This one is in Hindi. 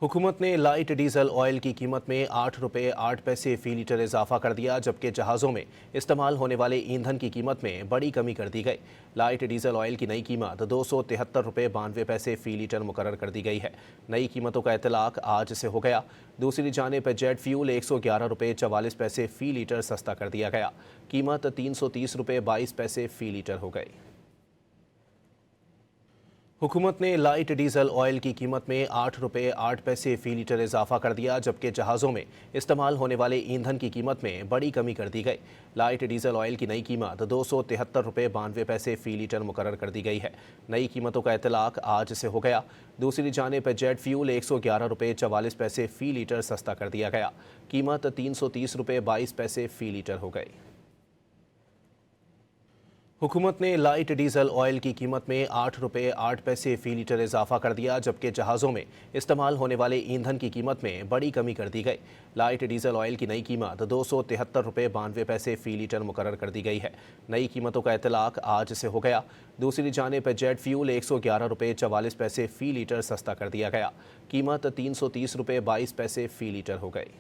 हुकूमत ने लाइट डीजल ऑयल की कीमत में 8 रुपये 8 पैसे फी लीटर इजाफा कर दिया, जबकि जहाज़ों में इस्तेमाल होने वाले ईंधन की कीमत में बड़ी कमी कर दी गई। लाइट डीजल ऑयल की नई कीमत 273 रुपये 92 पैसे फी लीटर मुकर्रर कर दी गई है। नई कीमतों का इतलाक आज से हो गया। दूसरी जानिब जेट फ्यूल 111 रुपये 44 पैसे फी लीटर सस्ता कर दिया गया। कीमत 330 रुपये 22 पैसे फी लीटर हो गई। हुकूमत ने लाइट डीजल ऑयल की कीमत में 8 रुपये 8 पैसे फी लीटर इजाफा कर दिया, जबकि जहाज़ों में इस्तेमाल होने वाले ईंधन की कीमत में बड़ी कमी कर दी गई। लाइट डीजल ऑयल की नई कीमत 273 रुपये 92 पैसे फी लीटर मुकर्रर कर दी गई है। नई कीमतों का इतलाक आज से हो गया। दूसरी जानिब जेट फ्यूल 111 रुपये 44 पैसे फी लीटर सस्ता कर दिया गया। कीमत 330 रुपये 22 पैसे फी लीटर हो गई। हुकूमत ने लाइट डीजल ऑयल की कीमत में 8 रुपये 8 पैसे फी लीटर इजाफा कर दिया, जबकि जहाज़ों में इस्तेमाल होने वाले ईंधन की कीमत में बड़ी कमी कर दी गई। लाइट डीजल ऑयल की नई कीमत 273 रुपये 92 पैसे फी लीटर मुकर्रर कर दी गई है। नई कीमतों का इतलाक आज से हो गया। दूसरी जानिब जेट फ्यूल 111 रुपये 44 पैसे फी लीटर सस्ता कर दिया गया। कीमत 330 रुपये 22 पैसे फी लीटर हो गई।